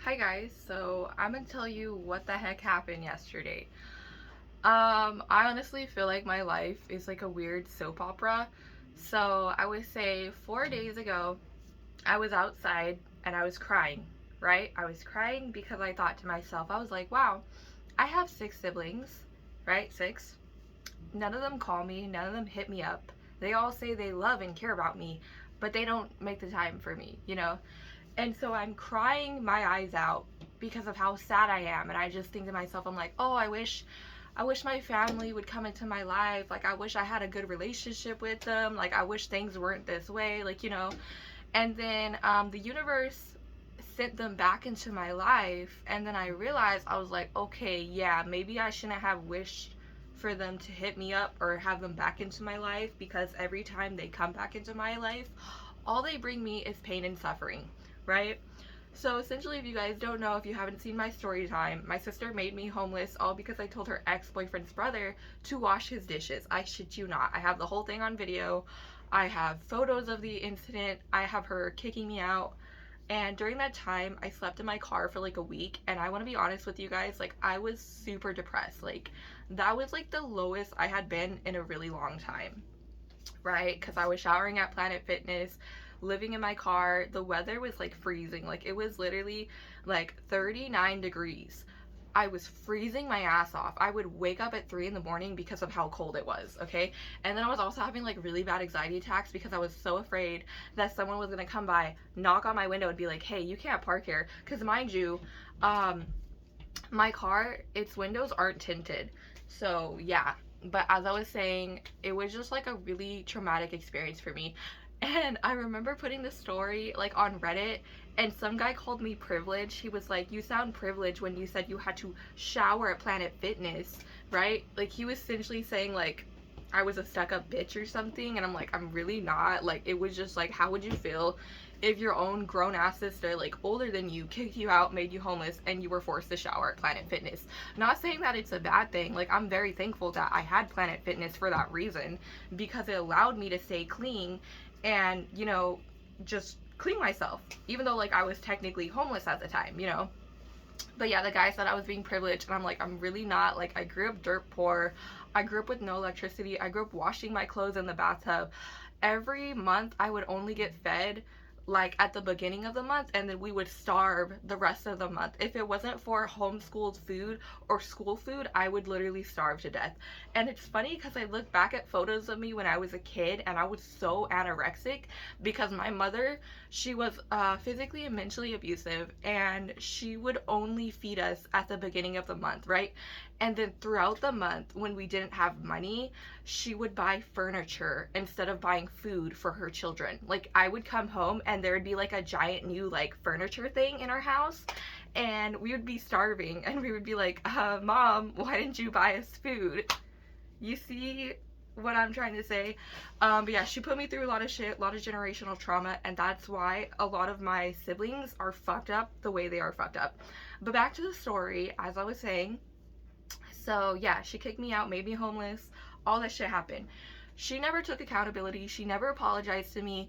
Hi guys, so I'm gonna tell you what the heck happened yesterday. I honestly feel like my life is like a weird soap opera. So I would say 4 days ago, I was outside and I was crying, right? I was crying because I thought to myself, I was like, wow, I have 6 siblings, right? Six. None of them call me, none of them hit me up. They all say they love and care about me, but they don't make the time for me? And so I'm crying my eyes out because of how sad I am. And I just think to myself, I'm like, oh, I wish my family would come into my life. Like, I wish I had a good relationship with them. Like, I wish things weren't this way. And then the universe sent them back into my life. And then I realized, I was like, okay, yeah, maybe I shouldn't have wished for them to hit me up or have them back into my life, because every time they come back into my life, all they bring me is pain and suffering, right? So essentially, if you guys don't know, if you haven't seen my story time, my sister made me homeless all because I told her ex-boyfriend's brother to wash his dishes. I shit you not. I have the whole thing on video. I have photos of the incident. I have her kicking me out. And during that time, I slept in my car for like a week. And I want to be honest with you guys, like, I was super depressed. Like, that was like the lowest I had been in a really long time, right? Because I was showering at Planet Fitness, living in my car. The weather was like freezing. Like, it was literally like 39 degrees. I was freezing my ass off. I would wake up at 3 in the morning because of how cold it was, okay? And then I was also having like really bad anxiety attacks because I was so afraid that someone was gonna come by, knock on my window, and be like, hey, you can't park here. Because mind you, um, my car, its windows aren't tinted. So yeah, but as I was saying, it was just like a really traumatic experience for me. And I remember putting the story like on Reddit, and some guy called me privileged. He was like, you sound privileged when you said you had to shower at Planet Fitness, right? Like, he was essentially saying like I was a stuck up bitch or something. And I'm like, I'm really not. Like, it was just like, how would you feel if your own grown ass sister, like older than you, kicked you out, made you homeless, and you were forced to shower at Planet Fitness? Not saying that it's a bad thing. Like, I'm very thankful that I had Planet Fitness for that reason, because it allowed me to stay clean and, just clean myself, even though like I was technically homeless at the time. But yeah, the guy said I was being privileged, and I'm like, I'm really not. Like, I grew up dirt poor. I grew up with no electricity. I grew up washing my clothes in the bathtub. Every month I would only get fed like at the beginning of the month, and then we would starve the rest of the month. If it wasn't for homeschooled food or school food, I would literally starve to death. And it's funny because I look back at photos of me when I was a kid, and I was so anorexic because my mother, she was physically and mentally abusive, and she would only feed us at the beginning of the month, right? And then throughout the month, when we didn't have money, she would buy furniture instead of buying food for her children. Like, I would come home and there would be like a giant new like furniture thing in our house, and we would be starving, and we would be like, Mom, why didn't you buy us food? You see what I'm trying to say? But yeah, she put me through a lot of shit, a lot of generational trauma, and that's why a lot of my siblings are fucked up the way they are fucked up. But back to the story, as I was saying. So yeah, she kicked me out, made me homeless, all that shit happened. She never took accountability, she never apologized to me,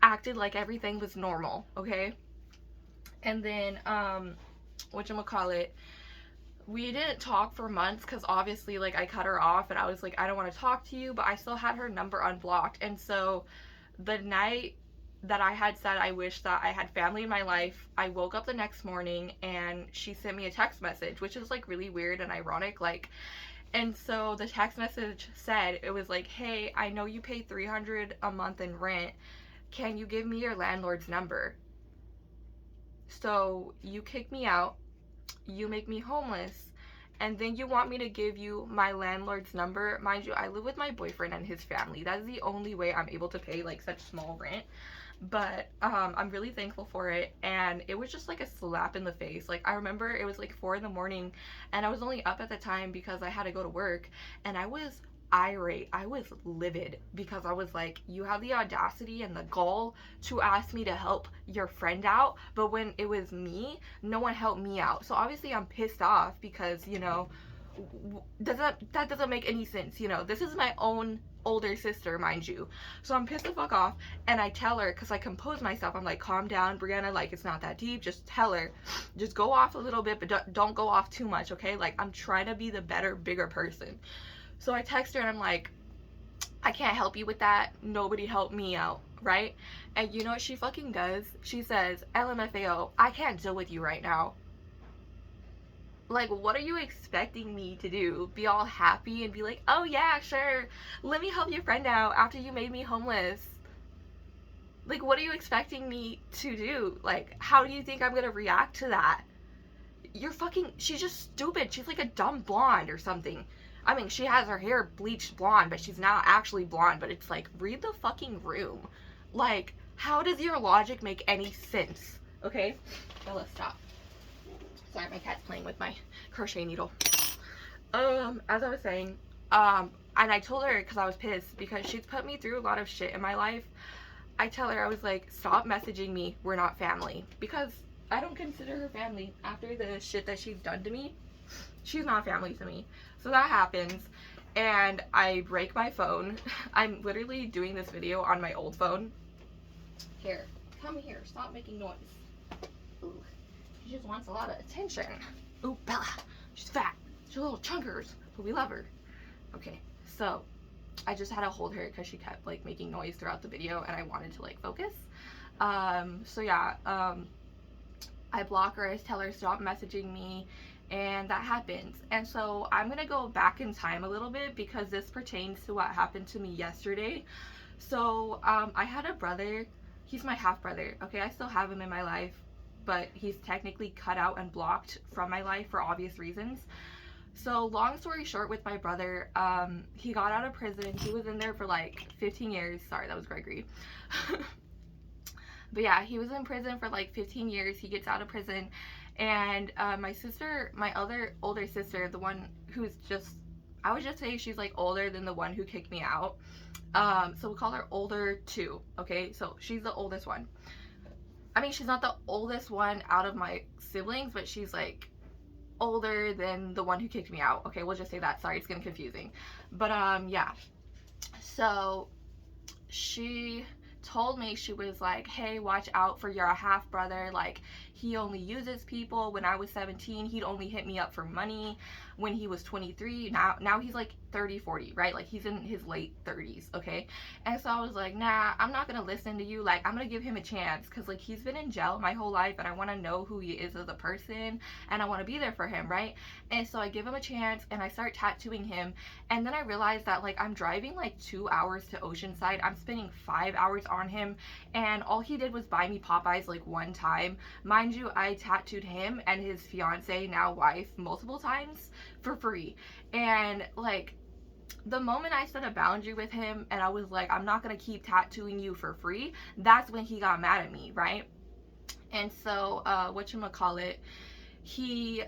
acted like everything was normal, okay? And then, whatchamacallit, we didn't talk for months because obviously, like, I cut her off and I was like, I don't want to talk to you, but I still had her number unblocked. And so the night that I had said I wish that I had family in my life, I woke up the next morning and she sent me a text message, which is like really weird and ironic. Like, and so the text message said, it was like, hey, I know you pay 300 a month in rent. Can you give me your landlord's number? So you kick me out, you make me homeless, and then you want me to give you my landlord's number. Mind you, I live with my boyfriend and his family. That's the only way I'm able to pay like such small rent. But I'm really thankful for it, and it was just like a slap in the face. Like, I remember it was like 4 in the morning, and I was only up at the time because I had to go to work, and I was irate. I was livid because I was like, you have the audacity and the gall to ask me to help your friend out, but when it was me, no one helped me out. So obviously I'm pissed off because, that doesn't make any sense, you know. This is my own older sister, mind you. So I'm pissed the fuck off, and I tell her, because I compose myself, I'm like, calm down, Brianna, like, it's not that deep. Just tell her, just go off a little bit, but don't go off too much, okay? Like, I'm trying to be the better, bigger person. So I text her and I'm like, I can't help you with that. Nobody helped me out, right? And you know what she fucking does? She says, LMFAO, I can't deal with you right now. Like, what are you expecting me to do? Be all happy and be like, oh yeah, sure, let me help your friend out after you made me homeless? Like, what are you expecting me to do? Like, how do you think I'm gonna react to that? You're fucking, she's just stupid. She's like a dumb blonde or something. I mean, she has her hair bleached blonde, but she's not actually blonde. But it's like, read the fucking room. Like, how does your logic make any sense? Okay? Now let's stop. Sorry, my cat's playing with my crochet needle. As I was saying, and I told her, because I was pissed, because she's put me through a lot of shit in my life. I tell her, I was like, stop messaging me, we're not family. Because I don't consider her family after the shit that she's done to me. She's not family to me. So that happens, and I break my phone. I'm literally doing this video on my old phone. Here, come here, stop making noise. Ooh. She just wants a lot of attention. Ooh, Bella. She's fat. She's a little chunkers, but we love her. Okay, so I just had to hold her because she kept like making noise throughout the video, and I wanted to like focus. So yeah, I block her. I tell her stop messaging me, and that happens. And so I'm gonna go back in time a little bit because this pertains to what happened to me yesterday. So I had a brother. He's my half brother. Okay, I still have him in my life, but he's technically cut out and blocked from my life for obvious reasons. So long story short, with my brother, he got out of prison. He was in there for like 15 years. Sorry, that was Gregory. But yeah, he was in prison for like 15 years. He gets out of prison, and my sister, my other older sister, the one who's just, I would just say she's like older than the one who kicked me out. So we'll call her older two, okay? So she's the oldest one. I mean, she's not the oldest one out of my siblings, but she's like older than the one who kicked me out. Okay, we'll just say that. Sorry, it's getting confusing. But yeah. So she told me, she was like, hey, watch out for your half brother. Like, he only uses people. When I was 17, he'd only hit me up for money. When he was 23, now he's like 30, 40, right? Like, he's in his late 30s, okay? And so I was like, nah, I'm not gonna listen to you. Like, I'm gonna give him a chance, because like, he's been in jail my whole life, and I want to know who he is as a person, and I want to be there for him, right? And so I give him a chance, and I start tattooing him, and then I realized that like, I'm driving like 2 hours to Oceanside. I'm spending 5 hours on him, and all he did was buy me Popeyes like one time. Mind you, I tattooed him and his fiance, now wife, multiple times for free. And like, the moment I set a boundary with him and I was like, I'm not gonna keep tattooing you for free, that's when he got mad at me, right? And so whatchamacallit, he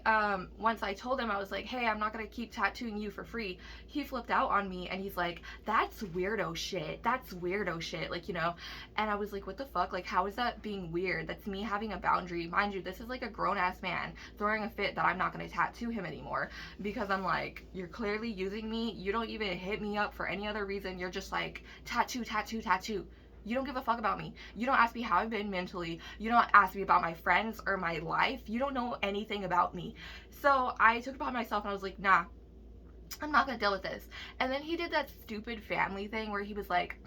once I told him, I was like, hey, I'm not gonna keep tattooing you for free, he flipped out on me, and he's like, that's weirdo shit, that's weirdo shit, like, you know. And I was like, what the fuck, like, how is that being weird? That's me having a boundary. Mind you, this is like a grown-ass man throwing a fit that I'm not gonna tattoo him anymore, because I'm like, you're clearly using me. You don't even hit me up for any other reason. You're just like, tattoo, tattoo, tattoo. You don't give a fuck about me. You don't ask me how I've been mentally. You don't ask me about my friends or my life. You don't know anything about me. So I took it upon myself, and I was like, nah, I'm not gonna deal with this. And then he did that stupid family thing where he was like,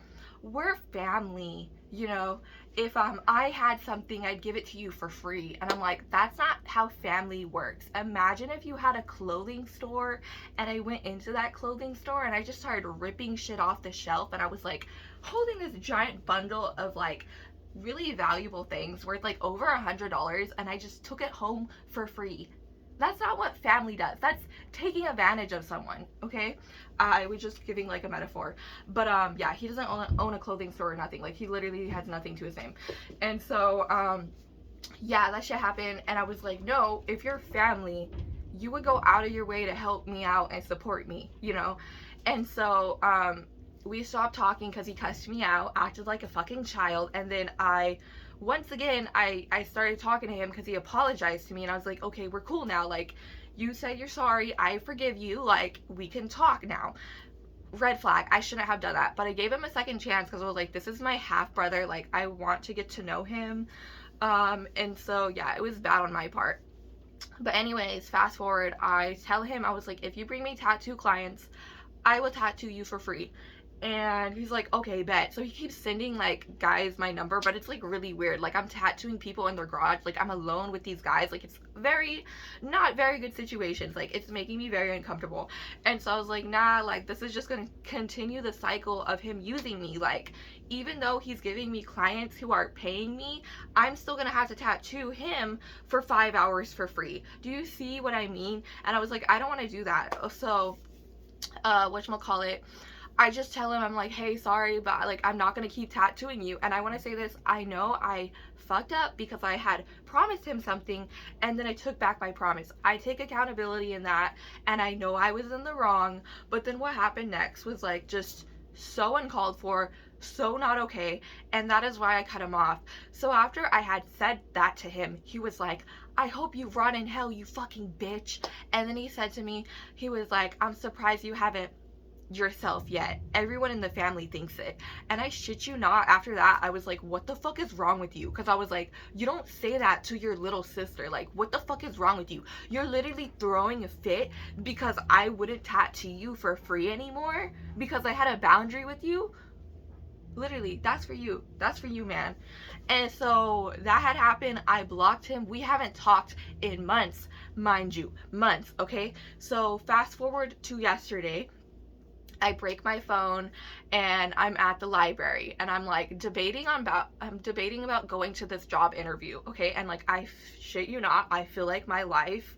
we're family, you know, if I had something, I'd give it to you for free. And I'm like, that's not how family works. Imagine if you had a clothing store, and I went into that clothing store and I just started ripping shit off the shelf, and I was like holding this giant bundle of like really valuable things worth like over $100, and I just took it home for free. That's not what family does. That's taking advantage of someone, okay? I was just giving like a metaphor. But yeah, he doesn't own a clothing store or nothing. Like, he literally has nothing to his name. And so yeah, that shit happened, and I was like, no, if you're family, you would go out of your way to help me out and support me, you know? And so we stopped talking because he cussed me out, acted like a fucking child, and then I once again, I started talking to him because he apologized to me, and I was like, okay, we're cool now. Like, you said you're sorry. I forgive you. Like, we can talk now. Red flag. I shouldn't have done that. But I gave him a second chance because I was like, this is my half brother. Like, I want to get to know him. And so, yeah, it was bad on my part. But anyways, fast forward, I tell him, I was like, if you bring me tattoo clients, I will tattoo you for free. And he's like, okay, bet. So he keeps sending like guys my number, but it's like really weird. Like, I'm tattooing people in their garage. Like, I'm alone with these guys. Like, it's very, not very good situations. Like, it's making me very uncomfortable. And so I was like, nah, like, this is just gonna continue the cycle of him using me. Like, even though he's giving me clients who are paying me, I'm still gonna have to tattoo him for 5 hours for free. Do you see what I mean? And I was like, I don't want to do that. So whatchamacallit, I just tell him, I'm like, hey, sorry, but like, I'm not gonna keep tattooing you. And I want to say this, I know I fucked up because I had promised him something and then I took back my promise. I take accountability in that, and I know I was in the wrong. But then what happened next was like just so uncalled for, so not okay, and that is why I cut him off. So after I had said that to him, he was like, I hope you rot in hell, you fucking bitch. And then he said to me, he was like, I'm surprised you haven't yourself yet. Everyone in the family thinks it. And I shit you not, after that, I was like, what the fuck is wrong with you? Because I was like, you don't say that to your little sister. Like, what the fuck is wrong with you? You're literally throwing a fit because I wouldn't tattoo you for free anymore because I had a boundary with you. Literally, that's for you. That's for you, man. And so that had happened. I blocked him. We haven't talked in months, mind you. Months, okay? So fast forward to yesterday. I break my phone and I'm at the library and I'm like debating about going to this job interview, okay? And like, I shit you not, I feel like my life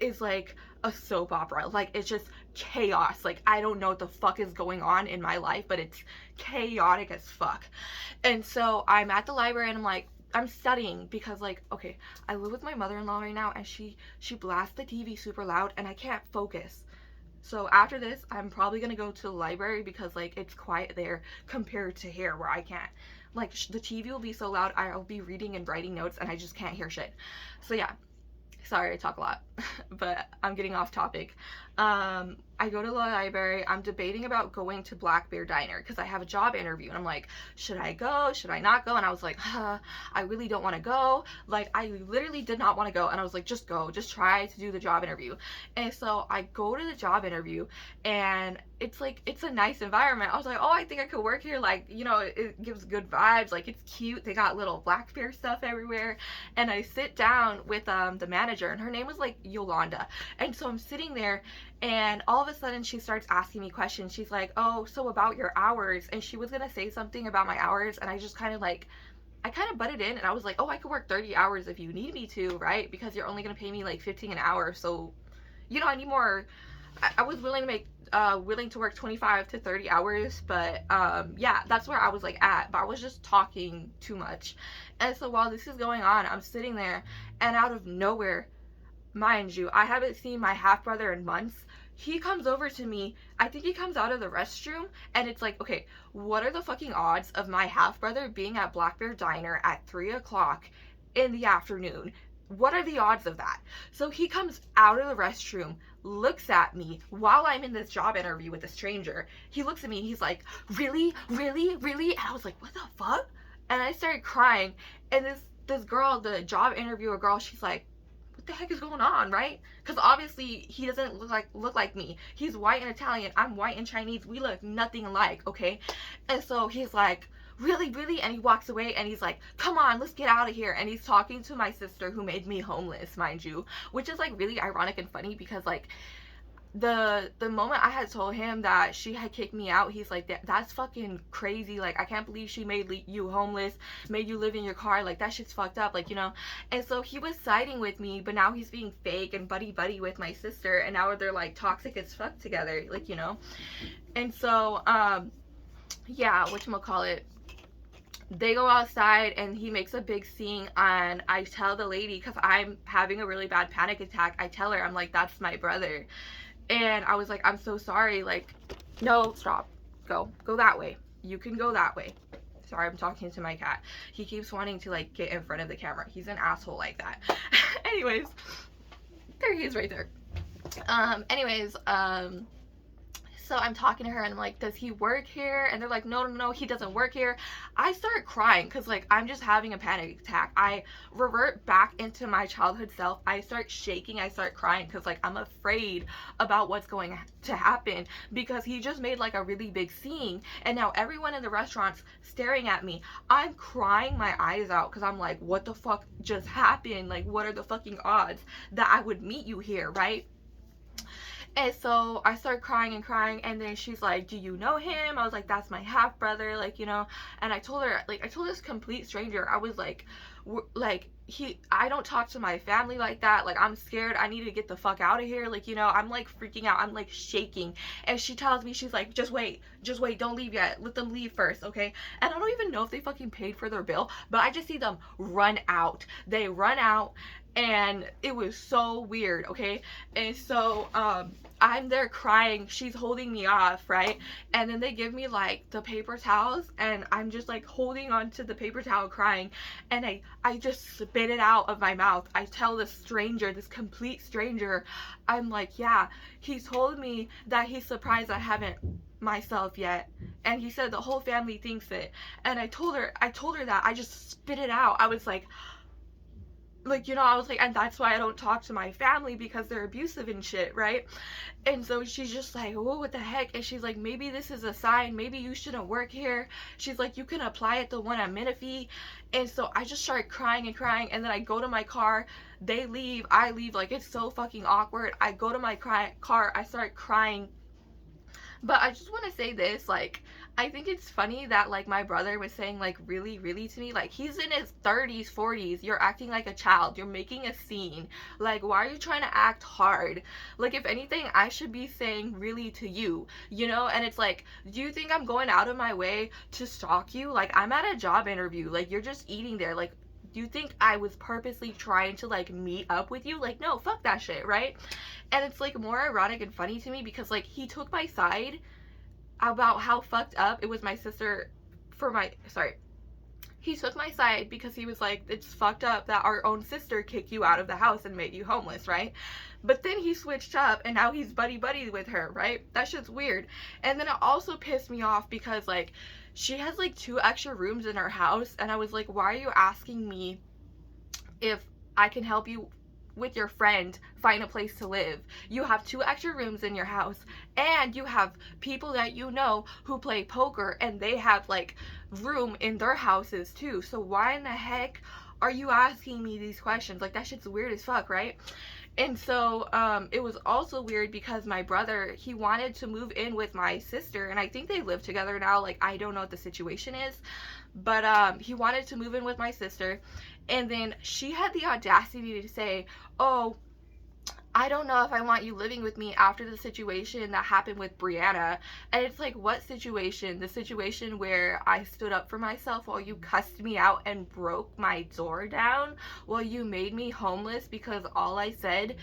is like a soap opera. Like, it's just chaos. Like, I don't know what the fuck is going on in my life, but it's chaotic as fuck. And so I'm at the library and I'm like, I'm studying because like, okay, I live with my mother-in-law right now and she blasts the TV super loud and I can't focus. So after this, I'm probably gonna go to the library because like, it's quiet there compared to here where I can't. Like, the TV will be so loud, I'll be reading and writing notes and I just can't hear shit. So yeah, sorry I talk a lot, but I'm getting off topic. I go to the library. I'm debating about going to Black Bear Diner because I have a job interview and I'm like, should I go? Should I not go? And I was like, I really don't want to go. Like, I literally did not want to go, and I was like, just go, just try to do the job interview. And so I go to the job interview and it's like, it's a nice environment. I was like, oh, I think I could work here. Like, you know, it gives good vibes. Like, it's cute. They got little Black Bear stuff everywhere. And I sit down with the manager, and her name was like Yolanda. And so I'm sitting there, and all of a sudden she starts asking me questions. She's like, oh, so about your hours. And she was gonna say something about my hours, and I just kind of like, I kind of butted in and I was like, oh, I could work 30 hours if you need me to, right? Because you're only gonna pay me like 15 an hour, so, you know, I need more. I was willing to make willing to work 25 to 30 hours, but yeah, that's where I was like at. But I was just talking too much. And so while this is going on, I'm sitting there, and out of nowhere, mind you, I haven't seen my half brother in months. He comes over to me. I think he comes out of the restroom, and it's like, okay, what are the fucking odds of my half brother being at Black Bear Diner at 3 o'clock in the afternoon? What are the odds of that? So he comes out of the restroom, looks at me while I'm in this job interview with a stranger. He looks at me and he's like, really? Really? Really? And I was like, what the fuck? And I started crying. And this girl, the job interviewer girl, she's like, what the heck is going on, right? Because obviously he doesn't look like me. He's white and Italian. I'm white and Chinese. We look nothing alike, okay? And so he's like, really, really? And he walks away and he's like, come on, let's get out of here. And he's talking to my sister, who made me homeless, mind you, which is like really ironic and funny because like, the moment I had told him that she had kicked me out, he's like, that's fucking crazy. Like, I can't believe she made you homeless, made you live in your car. Like, that shit's fucked up, like, you know. And so he was siding with me, but now he's being fake and buddy with my sister, and now they're like toxic as fuck together, like, you know. And so yeah, whatchamacallit, they go outside and he makes a big scene, and I tell the lady, because I'm having a really bad panic attack, I tell her, I'm like, that's my brother. And I was like, I'm so sorry. Like, no, stop. Go that way. You can go that way. Sorry, I'm talking to my cat. He keeps wanting to like get in front of the camera. He's an asshole like that. Anyways, there he is right there. Anyways, so I'm talking to her and I'm like, does he work here? And they're like, no, no, no, he doesn't work here. I start crying because like I'm just having a panic attack. I revert back into my childhood self. I start shaking. I start crying because like I'm afraid about what's going to happen because he just made like a really big scene. And now everyone in the restaurant's staring at me. I'm crying my eyes out because I'm like, what the fuck just happened? Like, what are the fucking odds that I would meet you here, right? And so I started crying and crying, and then she's like, do you know him? I was like, that's my half brother, like, you know. And I told her, like, I told this complete stranger, I was like, I don't talk to my family like that. Like, I'm scared. I need to get the fuck out of here. Like, you know, I'm like freaking out. I'm like shaking. And she tells me, she's like, just wait, don't leave yet. Let them leave first, okay? And I don't even know if they fucking paid for their bill, but I just see them run out. They run out, and it was so weird, okay? And so I'm there crying, she's holding me off, right? And then they give me like the paper towels, and I'm just like holding on to the paper towel crying, and I just spit it out of my mouth. I tell this stranger, this complete stranger, I'm like, yeah, he told me that he's surprised I haven't myself yet, and he said the whole family thinks it. And I told her that I just spit it out. I was like, you know, I was like, and that's why I don't talk to my family, because they're abusive and shit, right? And so she's just like, whoa, what the heck? And she's like, maybe this is a sign, maybe you shouldn't work here. She's like, you can apply at the one at Menifee. And so I just started crying and crying, and then I go to my car, they leave, I leave, like, it's so fucking awkward. I go to my car, I start crying. But I just want to say this, like, I think it's funny that, like, my brother was saying, like, really, really to me. Like, he's in his 30s, 40s. You're acting like a child. You're making a scene. Like, why are you trying to act hard? Like, if anything, I should be saying really to you, you know? And it's like, do you think I'm going out of my way to stalk you? Like, I'm at a job interview. Like, you're just eating there. Like, do you think I was purposely trying to like meet up with you? Like, no, fuck that shit, right? And it's like more ironic and funny to me because like he took my side about how fucked up it was my sister he took my side because he was like, it's fucked up that our own sister kicked you out of the house and made you homeless, right? But then he switched up and now he's buddy with her, right? That shit's weird. And then it also pissed me off because like she has like 2 extra rooms in her house, and I was like, why are you asking me if I can help you with your friend find a place to live? You have 2 extra rooms in your house, and you have people that you know who play poker, and they have like room in their houses too. So why in the heck are you asking me these questions? Like, that shit's weird as fuck, right? And so it was also weird because my brother, he wanted to move in with my sister, and I think they live together now. Like, I don't know what the situation is, but he wanted to move in with my sister. And then she had the audacity to say, oh, I don't know if I want you living with me after the situation that happened with Brianna. And it's like, what situation? The situation where I stood up for myself while you cussed me out and broke my door down? While you made me homeless because all I said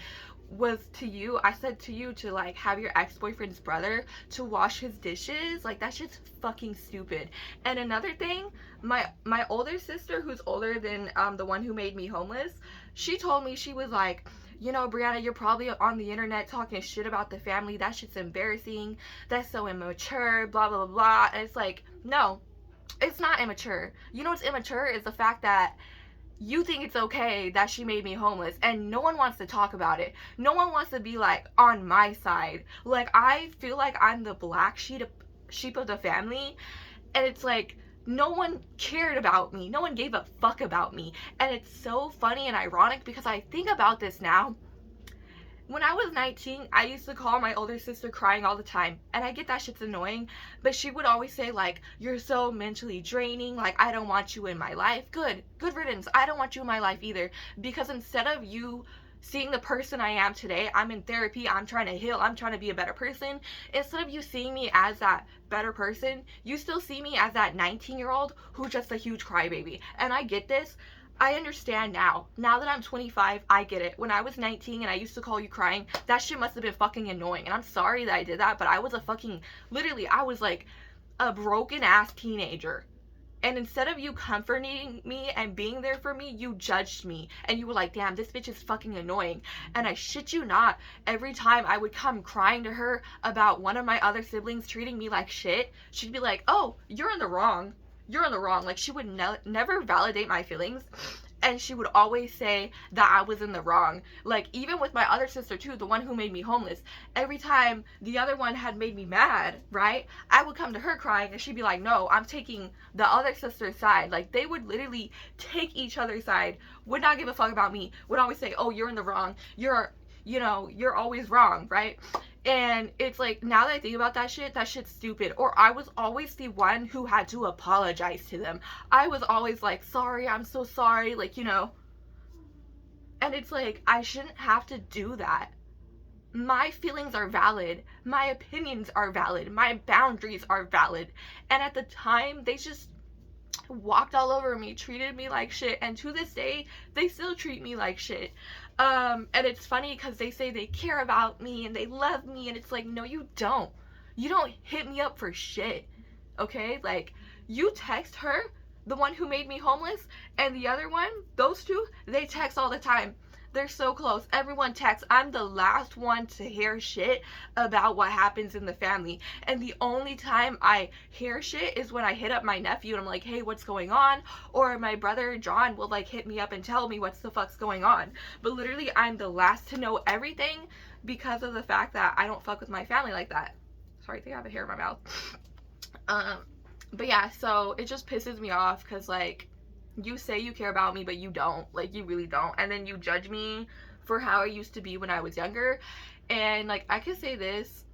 was to you, I said to you to like have your ex-boyfriend's brother to wash his dishes? Like, that shit's fucking stupid. And another thing, my older sister, who's older than the one who made me homeless, she told me, she was like, you know, Brianna, you're probably on the internet talking shit about the family. That shit's embarrassing. That's so immature, blah, blah, blah, blah. And it's like, no, it's not immature. You know what's immature is the fact that you think it's okay that she made me homeless, and no one wants to talk about it. No one wants to be like on my side. Like, I feel like I'm the black sheep of the family, and it's like, no one cared about me. No one gave a fuck about me. And it's so funny and ironic because I think about this now. When I was 19, I used to call my older sister crying all the time. And I get that shit's annoying, but she would always say like, you're so mentally draining. Like, I don't want you in my life. Good riddance. I don't want you in my life either. Because instead of you seeing the person I am today, I'm in therapy, I'm trying to heal, I'm trying to be a better person. Instead of you seeing me as that better person, you still see me as that 19-year-old who's just a huge crybaby. And I get this. I understand now. Now that I'm 25, I get it. When I was 19 and I used to call you crying, that shit must have been fucking annoying. And I'm sorry that I did that, but I was literally, I was like a broken ass teenager. And instead of you comforting me and being there for me, you judged me. And you were like, damn, this bitch is fucking annoying. And I shit you not, every time I would come crying to her about one of my other siblings treating me like shit, she'd be like, oh, you're in the wrong. You're in the wrong. Like, she would never validate my feelings. And she would always say that I was in the wrong. Like, even with my other sister too, the one who made me homeless, every time the other one had made me mad, right, I would come to her crying and she'd be like, no, I'm taking the other sister's side. Like, they would literally take each other's side, would not give a fuck about me, would always say, oh, you're in the wrong, you're always wrong, right? And it's like, now that I think about that shit's stupid. Or I was always the one who had to apologize to them. I was always like, sorry, I'm so sorry, like, and it's like, I shouldn't have to do that. My feelings are valid, my opinions are valid, my boundaries are valid. And at the time, they just walked all over me, treated me like shit, and to this day they still treat me like shit. And it's funny because they say they care about me and they love me, and it's like, no, you don't. You don't hit me up for shit, okay? Like, you text her, the one who made me homeless, and the other one, those two, they text all the time. They're so close. Everyone texts. I'm the last one to hear shit about what happens in the family. And the only time I hear shit is when I hit up my nephew and I'm like, hey, what's going on? Or my brother John will like hit me up and tell me what's the fuck's going on. But literally, I'm the last to know everything because of the fact that I don't fuck with my family like that. Sorry, I think I have a hair in my mouth. But yeah, so it just pisses me off because, like, you say you care about me, but you don't. Like, you really don't. And then you judge me for how I used to be when I was younger. And, like, I could say this,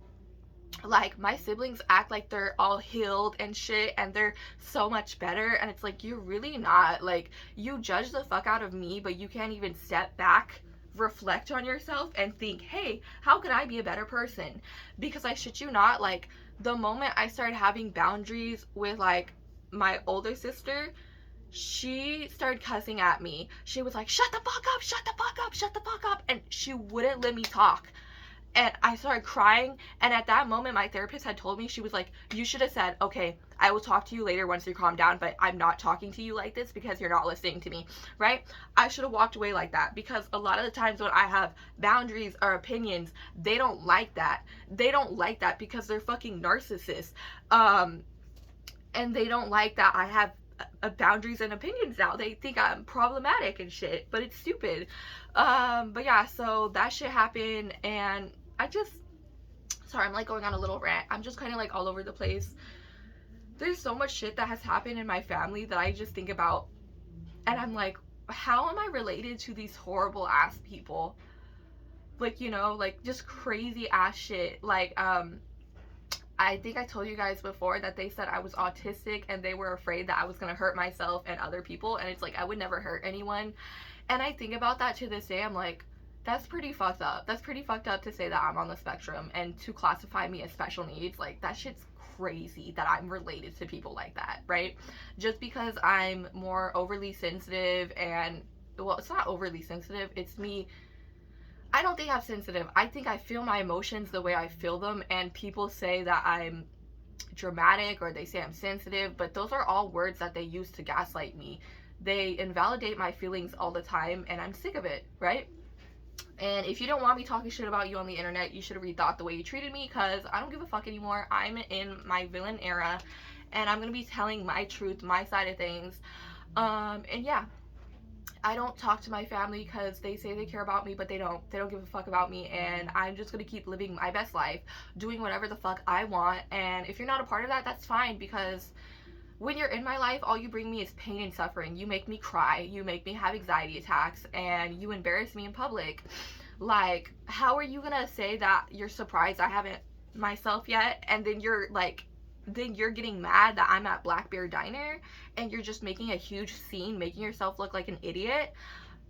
like, my siblings act like they're all healed and shit, and they're so much better. And it's like, you're really not. Like, you judge the fuck out of me, but you can't even step back, reflect on yourself, and think, hey, how could I be a better person? Because I shit you not, like, the moment I started having boundaries with, like, my older sister, she started cussing at me. She was like, shut the fuck up, shut the fuck up, shut the fuck up. And she wouldn't let me talk. And I started crying. And at that moment, my therapist had told me, she was like, you should have said, okay, I will talk to you later once you calm down, but I'm not talking to you like this because you're not listening to me, right? I should have walked away like that, because a lot of the times when I have boundaries or opinions, they don't like that. They don't like that because they're fucking narcissists. And they don't like that I have boundaries and opinions now. They think I'm problematic and shit, but it's stupid. But yeah, so that shit happened, and sorry, I'm like going on a little rant. I'm just kind of like all over the place. There's so much shit that has happened in my family that I just think about, and I'm like, how am I related to these horrible ass people? Like, like, just crazy ass shit. Like, I think I told you guys before that they said I was autistic and they were afraid that I was going to hurt myself and other people. And it's like, I would never hurt anyone. And I think about that to this day. I'm like, that's pretty fucked up. That's pretty fucked up to say that I'm on the spectrum and to classify me as special needs. Like, that shit's crazy that I'm related to people like that, right? Just because I'm more overly sensitive and, well, it's not overly sensitive. It's me. I don't think I'm sensitive. I think I feel my emotions the way I feel them, and people say that I'm dramatic or they say I'm sensitive, but those are all words that they use to gaslight me. They invalidate my feelings all the time, and I'm sick of it, right? And if you don't want me talking shit about you on the internet, you should have rethought the way you treated me, because I don't give a fuck anymore. I'm in my villain era, and I'm going to be telling my truth, my side of things. And yeah. I don't talk to my family because they say they care about me, but they don't give a fuck about me, and I'm just gonna keep living my best life, doing whatever the fuck I want. And if you're not a part of that, that's fine, because when you're in my life, all you bring me is pain and suffering. You make me cry, you make me have anxiety attacks, and you embarrass me in public. Like, how are you gonna say that you're surprised I haven't myself yet, and then you're getting mad that I'm at Black Bear Diner and you're just making a huge scene, making yourself look like an idiot?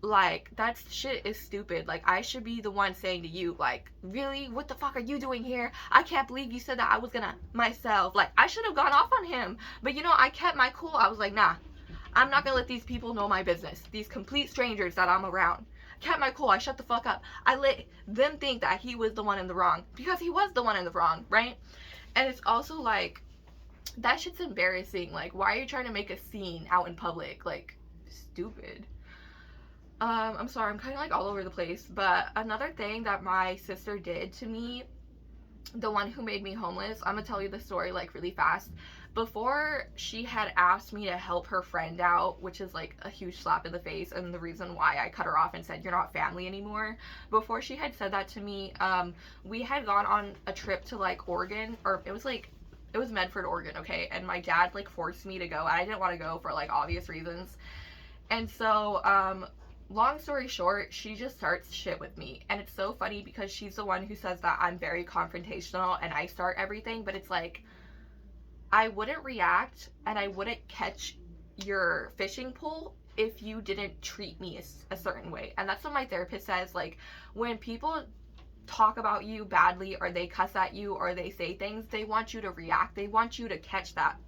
Like, that shit is stupid. Like, I should be the one saying to you, like, really? What the fuck are you doing here? I can't believe you said that I was gonna myself. Like, I should have gone off on him. But, I kept my cool. I was like, nah, I'm not gonna let these people know my business. These complete strangers that I'm around. Kept my cool. I shut the fuck up. I let them think that he was the one in the wrong, because he was the one in the wrong, right? And it's also like, That shit's embarrassing. Like, why are you trying to make a scene out in public? Like, stupid. I'm sorry, I'm kind of like all over the place. But another thing that my sister did to me, the one who made me homeless, I'm gonna tell you the story like really fast. Before, she had asked me to help her friend out, which is like a huge slap in the face, and the reason why I cut her off and said, "You're not family anymore." Before she had said that to me, we had gone on a trip to like Oregon, or it was Medford, Oregon, okay? And my dad like forced me to go. I didn't want to go for like obvious reasons. And so, long story short, she just starts shit with me. And it's so funny because she's the one who says that I'm very confrontational and I start everything, but it's like, I wouldn't react and I wouldn't catch your fishing pole if you didn't treat me a certain way. And that's what my therapist says. Like, when people talk about you badly or they cuss at you or they say things, they want you to react. They want you to catch that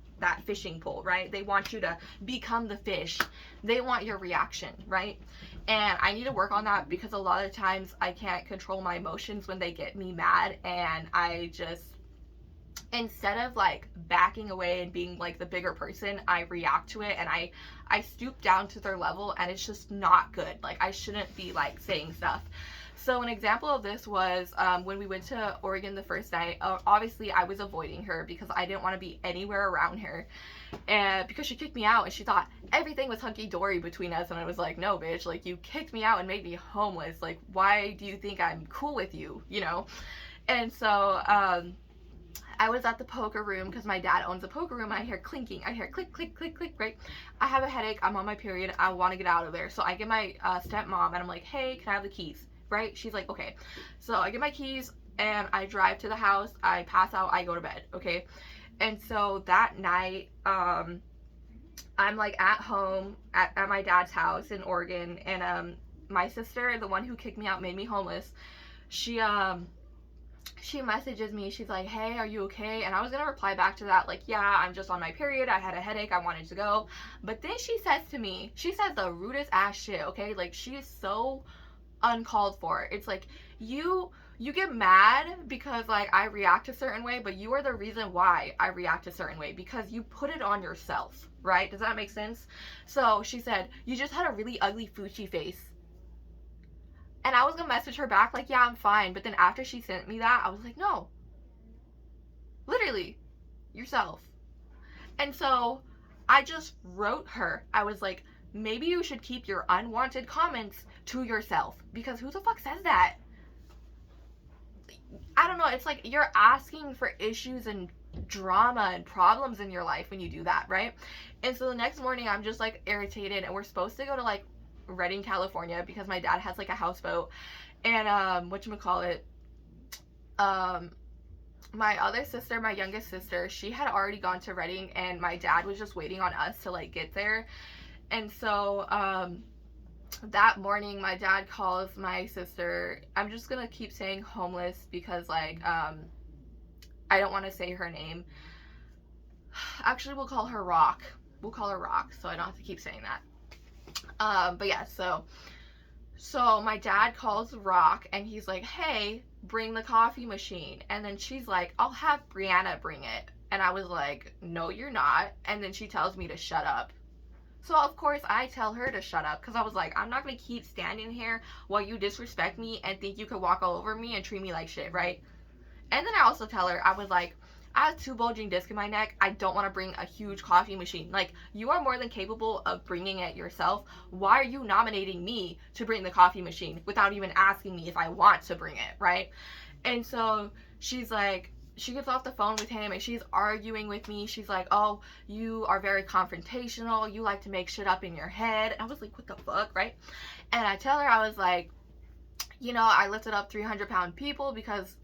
fishing pole, right? They want you to become the fish. They want your reaction, right? And I need to work on that because a lot of times I can't control my emotions when they get me mad, and I just, instead of like backing away and being like the bigger person, I react to it and I stoop down to their level, and it's just not good. Like, I shouldn't be like saying stuff. So an example of this was when we went to Oregon the first night. Obviously, I was avoiding her because I didn't want to be anywhere around her, and because she kicked me out and she thought everything was hunky-dory between us. And I was like, no, bitch, like, you kicked me out and made me homeless. Like, why do you think I'm cool with you, you know? And so I was at the poker room because my dad owns a poker room. I hear clinking. I hear click, click, click, click, right? I have a headache. I'm on my period. I want to get out of there. So I get my stepmom and I'm like, hey, can I have the keys? Right? She's like, okay. So I get my keys and I drive to the house. I pass out. I go to bed. Okay. And so that night, I'm like at home at my dad's house in Oregon. And my sister, the one who kicked me out, made me homeless. She messages me. She's like, hey, are you okay? And I was gonna reply back to that like, yeah, I'm just on my period. I had a headache. I wanted to go. But then she says to me, she says the rudest ass shit, okay? Like, she is so uncalled for. It's like, you get mad because like I react a certain way, but you are the reason why I react a certain way because you put it on yourself, right? Does that make sense? So she said, you just had a really ugly Fuchi face. And I was gonna message her back like, yeah, I'm fine. But then after she sent me that, I was like, no, literally, yourself. And so I just wrote her. I was like, maybe you should keep your unwanted comments to yourself, because who the fuck says that? I don't know. It's like you're asking for issues and drama and problems in your life when you do that, right? And so the next morning I'm just like irritated, and we're supposed to go to like Redding, California, because my dad has like a houseboat. And whatchamacallit, my other sister, my youngest sister, she had already gone to Redding, and my dad was just waiting on us to like get there. And so that morning my dad calls my sister. I'm just gonna keep saying homeless because like I don't want to say her name. Actually, we'll call her Rock. We'll call her Rock so I don't have to keep saying that. But yeah, so my dad calls Rock and he's like, hey, bring the coffee machine. And then she's like, I'll have Brianna bring it. And I was like, no, you're not. And then she tells me to shut up. So of course I tell her to shut up, because I was like, I'm not gonna keep standing here while you disrespect me and think you could walk all over me and treat me like shit, right? And then I also tell her, I was like, I have 2 bulging discs in my neck. I don't want to bring a huge coffee machine. Like, you are more than capable of bringing it yourself. Why are you nominating me to bring the coffee machine without even asking me if I want to bring it, right? And so she's like, she gets off the phone with him and she's arguing with me. She's like, oh, you are very confrontational. You like to make shit up in your head. And I was like, what the fuck, right? And I tell her, I was like, you know, I lifted up 300-pound people because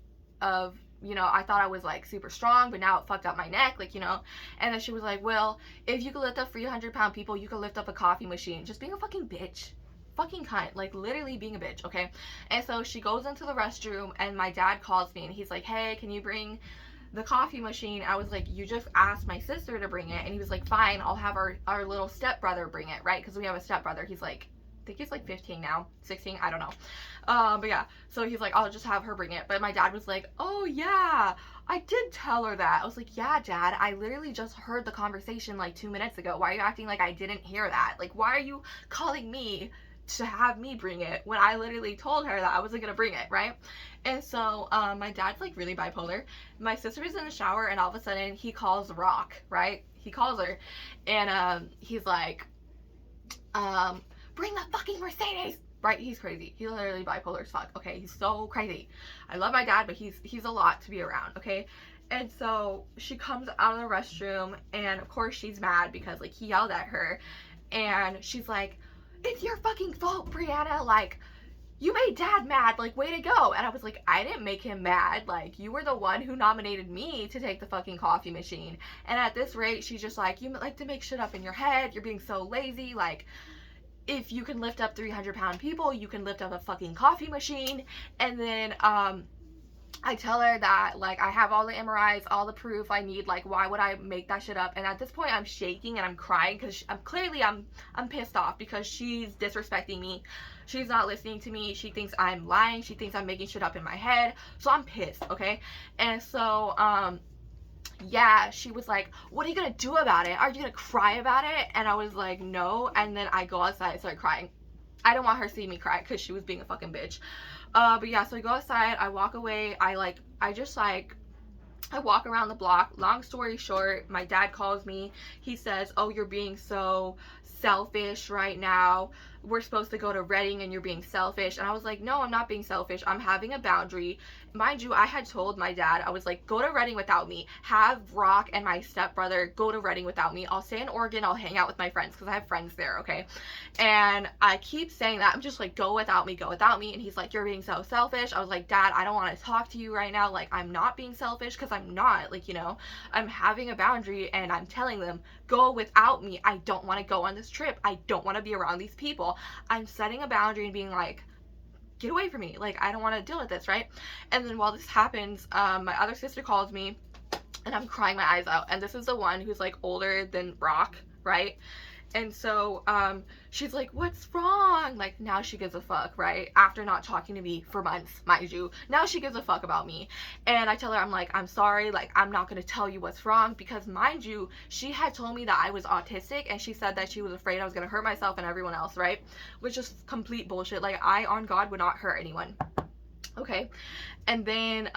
of, you know, I thought I was like super strong, but now it fucked up my neck, like, you know. And then she was like, well, if you could lift up 300-pound people, you could lift up a coffee machine. Just being a fucking bitch. Fucking cunt. Like, literally being a bitch, okay? And so she goes into the restroom and my dad calls me and he's like, hey, can you bring the coffee machine? I was like, you just asked my sister to bring it. And he was like, fine, I'll have our little stepbrother bring it, right? Because we have a stepbrother. He's like think he's like 15 now, 16, I don't know. But yeah, so he's like, I'll just have her bring it. But my dad was like, oh yeah, I did tell her that. I was like, yeah, Dad, I literally just heard the conversation like 2 minutes ago. Why are you acting like I didn't hear that? Like, why are you calling me to have me bring it when I literally told her that I wasn't gonna bring it, right? And so my dad's like really bipolar. My sister was in the shower, and all of a sudden he calls Rock, right? He calls her, and he's like, bring the fucking Mercedes. Right, he's crazy. He's literally bipolar as fuck. Okay, he's so crazy. I love my dad, but he's a lot to be around. Okay, and so she comes out of the restroom, and of course she's mad because like he yelled at her, and she's like, "It's your fucking fault, Brianna. Like, you made Dad mad. Like, way to go." And I was like, I didn't make him mad. Like, you were the one who nominated me to take the fucking coffee machine. And at this rate, she's just like, you like to make shit up in your head. You're being so lazy. Like, if you can lift up 300-pound people, you can lift up a fucking coffee machine. And then I tell her that like I have all the MRIs, all the proof I need. Like, why would I make that shit up? And at this point I'm shaking and I'm crying because I'm pissed off because she's disrespecting me. She's not listening to me. She thinks I'm lying. She thinks I'm making shit up in my head. So I'm pissed, okay? And so yeah, she was like, what are you gonna do about it? Are you gonna cry about it? And I was like, no. And then I go outside and start crying. I don't want her to see me cry because she was being a fucking bitch. But yeah, so I go outside, I walk away, I walk around the block. Long story short, my dad calls me. He says, oh, you're being so selfish right now. We're supposed to go to Reading and you're being selfish. And I was like, no, I'm not being selfish. I'm having a boundary. Mind you, I had told my dad, I was like, go to Reading without me. Have Rock and my stepbrother go to Reading without me. I'll stay in Oregon. I'll hang out with my friends because I have friends there, okay? And I keep saying that. I'm just like, go without me, go without me. And he's like, you're being so selfish. I was like, Dad, I don't want to talk to you right now. Like, I'm not being selfish because I'm not. Like, you know, I'm having a boundary and I'm telling them, go without me. I don't want to go on this trip. I don't want to be around these people. I'm setting a boundary and being like, get away from me. Like, I don't want to deal with this, right? And then while this happens, my other sister calls me and I'm crying my eyes out. And this is the one who's like older than Rock, right? And so she's like, what's wrong? Like, now she gives a fuck, right? After not talking to me for months, mind you, now she gives a fuck about me. And I tell her, I'm like, I'm sorry, like, I'm not gonna tell you what's wrong, because mind you, she had told me that I was autistic, and she said that she was afraid I was gonna hurt myself and everyone else, right? Which is complete bullshit. Like, I, on God, would not hurt anyone. Okay. And then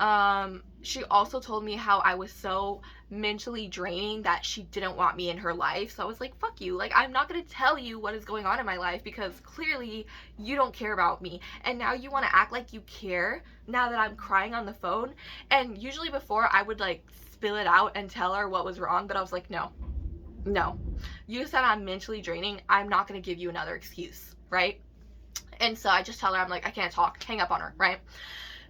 she also told me how I was so mentally draining that she didn't want me in her life. So I was like, fuck you. Like, I'm not going to tell you what is going on in my life because clearly you don't care about me. And now you want to act like you care now that I'm crying on the phone. And usually before I would like spill it out and tell her what was wrong, but I was like, no. You said I'm mentally draining. I'm not going to give you another excuse, right? And so I just tell her, I'm like, I can't talk, hang up on her, right?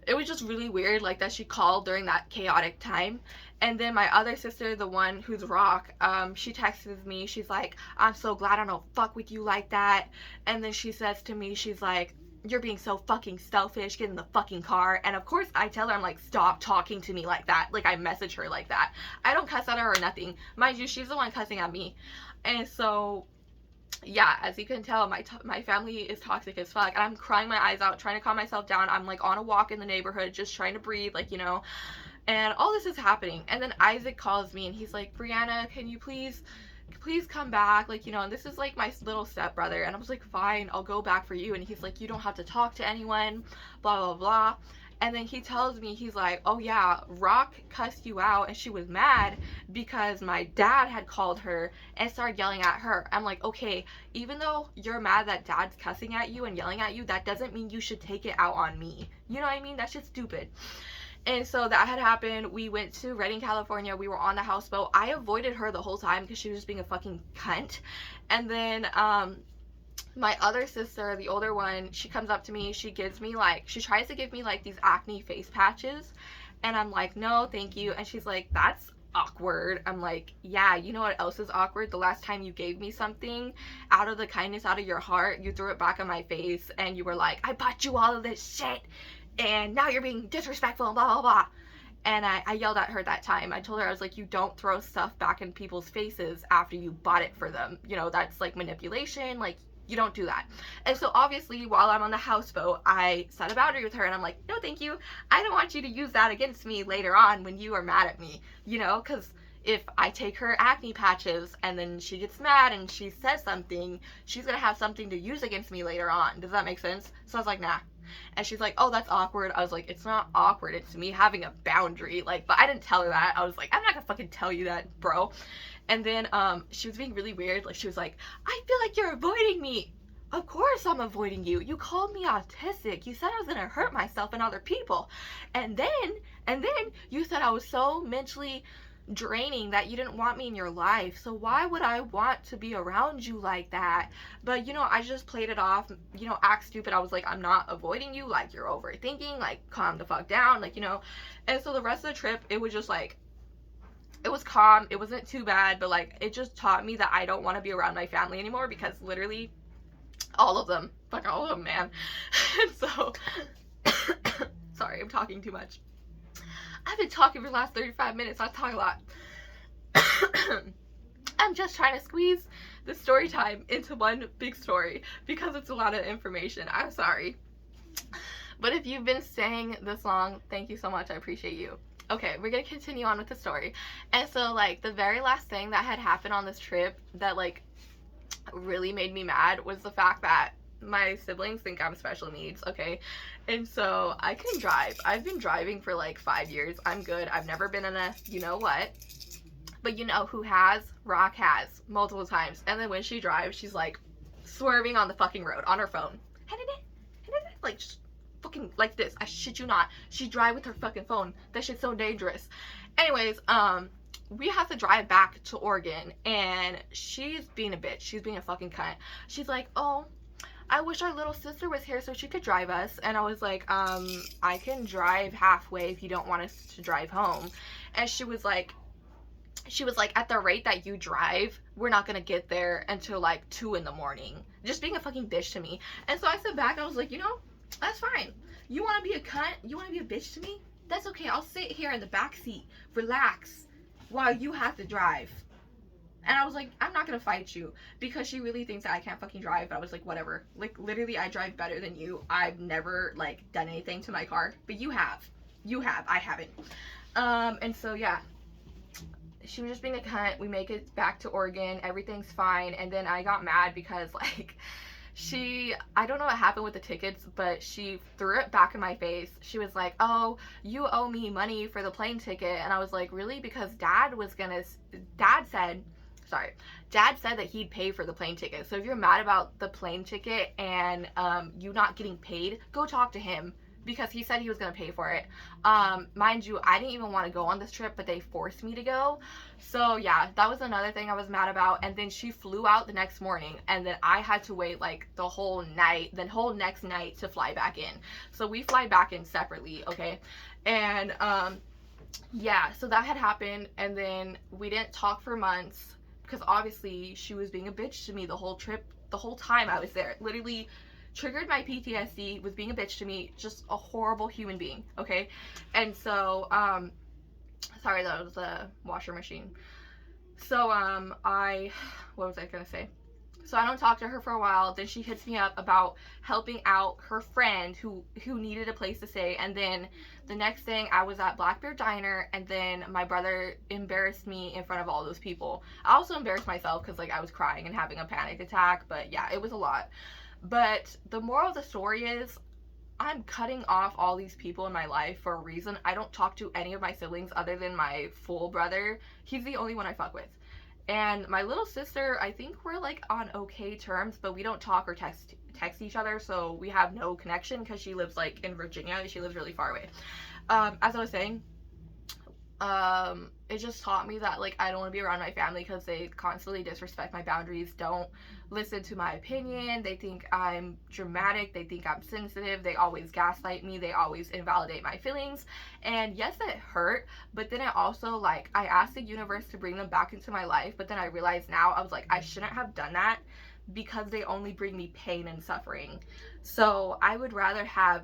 It was just really weird, like, that she called during that chaotic time. And then my other sister, the one who's Rock, she texts me, she's like, I'm so glad I don't fuck with you like that. And then she says to me, she's like, you're being so fucking selfish, get in the fucking car. And of course I tell her, I'm like, stop talking to me like that. Like, I message her like that. I don't cuss at her or nothing. Mind you, she's the one cussing at me. And so yeah, as you can tell, my family is toxic as fuck, and I'm crying my eyes out, trying to calm myself down. I'm like on a walk in the neighborhood, just trying to breathe, like, you know, and all this is happening. And then Isaac calls me and he's like, Brianna, can you please come back, like, you know, and this is like my little stepbrother. And I was like, fine, I'll go back for you. And he's like, you don't have to talk to anyone, blah blah blah. And then he tells me, he's like, oh yeah, Rock cussed you out and she was mad because my dad had called her and started yelling at her. I'm like, okay, even though you're mad that Dad's cussing at you and yelling at you, that doesn't mean you should take it out on me. You know what I mean? That's just stupid. And so that had happened. We went to Redding, California. We were on the houseboat. I avoided her the whole time because she was just being a fucking cunt. And then my other sister, the older one, she comes up to me, she tries to give me like these acne face patches, and I'm like, no thank you. And she's like, that's awkward. I'm like, yeah, you know what else is awkward? The last time you gave me something out of the kindness, out of your heart, you threw it back on my face and you were like, I bought you all of this shit and now you're being disrespectful and blah blah blah. And I yelled at her that time. I told her, I was like, you don't throw stuff back in people's faces after you bought it for them. You know, that's like manipulation. Like, You don't do that. And so obviously while I'm on the houseboat, I set a boundary with her and I'm like, no, thank you. I don't want you to use that against me later on when you are mad at me, you know, because if I take her acne patches and then she gets mad and she says something, she's going to have something to use against me later on. Does that make sense? So I was like, nah. And she's like, oh, that's awkward. I was like, it's not awkward. It's me having a boundary. Like, but I didn't tell her that. I was like, I'm not going to fucking tell you that, bro. And then she was being really weird. Like, she was like, I feel like you're avoiding me. Of course I'm avoiding you. You called me autistic. You said I was going to hurt myself and other people. And then you said I was so mentally draining that you didn't want me in your life. So why would I want to be around you like that? But you know, I just played it off, you know, act stupid. I was like, I'm not avoiding you, like you're overthinking, like calm the fuck down, like, you know. And so the rest of the trip, it was just like, it was calm, it wasn't too bad, but like it just taught me that I don't want to be around my family anymore, because literally all of them, fuck all of them, man. And so sorry, I'm talking too much. I've been talking for the last 35 minutes. I talk a lot. I'm just trying to squeeze the story time into one big story because it's a lot of information. I'm sorry. But if you've been staying this long, thank you so much. I appreciate you. Okay, we're gonna continue on with the story. And so, like, the very last thing that had happened on this trip that, like, really made me mad was the fact that my siblings think I'm special needs, okay? And so I can drive. I've been driving for like 5 years. I'm good. I've never been in a you know what. But you know who has? Rock has multiple times. And then when she drives, she's like swerving on the fucking road on her phone. Like just fucking like this. I shit you not. She drive with her fucking phone. That shit's so dangerous. Anyways, we have to drive back to Oregon and she's being a bitch. She's being a fucking cunt. She's like, oh, I wish our little sister was here so she could drive us. And I was like, I can drive halfway if you don't want us to drive home. And she was like, at the rate that you drive, we're not gonna get there until like 2 in the morning. Just being a fucking bitch to me. And so I sat back, I was like, you know, that's fine. You wanna be a cunt? You wanna be a bitch to me? That's okay. I'll sit here in the back seat, relax, while you have to drive. And I was like, I'm not gonna fight you, because she really thinks that I can't fucking drive. But I was like, whatever. Like, literally, I drive better than you. I've never, like, done anything to my car. But you have. You have. I haven't. And so, yeah. She was just being a cunt. We make it back to Oregon. Everything's fine. And then I got mad because, like, I don't know what happened with the tickets, but she threw it back in my face. She was like, oh, you owe me money for the plane ticket. And I was like, really? Because Dad said that he'd pay for the plane ticket. So if you're mad about the plane ticket and you not getting paid, go talk to him, because he said he was going to pay for it. Mind you, I didn't even want to go on this trip, but they forced me to go. So yeah, that was another thing I was mad about. And then she flew out the next morning, and then I had to wait like the whole next night to fly back in. So we fly back in separately, okay? And yeah, so that had happened, and then we didn't talk for months, because obviously she was being a bitch to me the whole trip, the whole time I was there. Literally triggered my PTSD, was being a bitch to me, just a horrible human being, okay? And so, sorry, that was the washer machine. So, what was I gonna say? So I don't talk to her for a while. Then she hits me up about helping out her friend who needed a place to stay. And then the next thing, I was at Black Bear Diner, and then my brother embarrassed me in front of all those people. I also embarrassed myself because, like, I was crying and having a panic attack. But yeah, it was a lot. But the moral of the story is, I'm cutting off all these people in my life for a reason. I don't talk to any of my siblings other than my full brother. He's the only one I fuck with. And my little sister, I think we're like on okay terms, but we don't talk or text each other, so we have no connection because she lives like in Virginia. She lives really far away. As I was saying, it just taught me that, like, I don't want to be around my family because they constantly disrespect my boundaries, don't listen to my opinion, they think I'm dramatic, they think I'm sensitive, they always gaslight me, they always invalidate my feelings. And yes, it hurt, but then it also, like, I asked the universe to bring them back into my life, but then I realized now, I was like, I shouldn't have done that because they only bring me pain and suffering. So I would rather have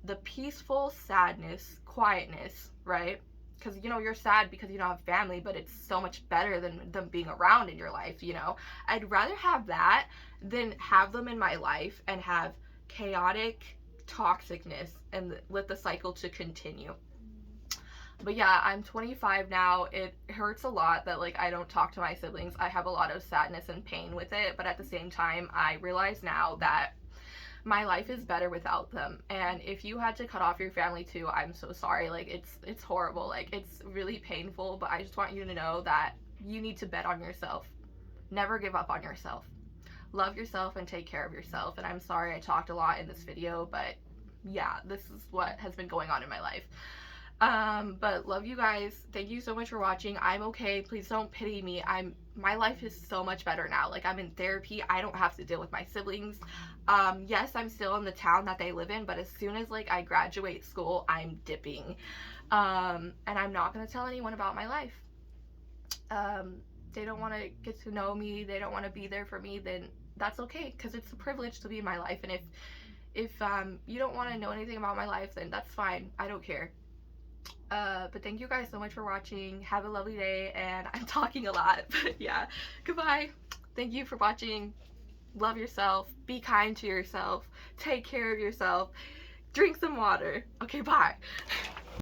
the peaceful sadness, quietness, right? because you know you're sad because you don't have family, but it's so much better than them being around in your life, you know. I'd rather have that than have them in my life and have chaotic toxicness and let the cycle to continue. But yeah, I'm 25 now. It hurts a lot that like I don't talk to my siblings. I have a lot of sadness and pain with it, but at the same time I realize now that my life is better without them. And if you had to cut off your family too, I'm so sorry. Like it's horrible. Like it's really painful, but I just want you to know that you need to bet on yourself. Never give up on yourself. Love yourself and take care of yourself. And I'm sorry I talked a lot in this video, but yeah, this is what has been going on in my life. But love you guys. Thank you so much for watching. I'm okay. Please don't pity me. My life is so much better now. Like I'm in therapy. I don't have to deal with my siblings. Yes, I'm still in the town that they live in, but as soon as like I graduate school, I'm dipping. And I'm not gonna tell anyone about my life. They don't want to get to know me. They don't want to be there for me. Then that's okay, because it's a privilege to be in my life. And if you don't want to know anything about my life, then that's fine. I don't care. But thank you guys so much for watching. Have a lovely day, and I'm talking a lot, but yeah, goodbye. Thank you for watching. Love yourself. Be kind to yourself. Take care of yourself. Drink some water. Okay, bye.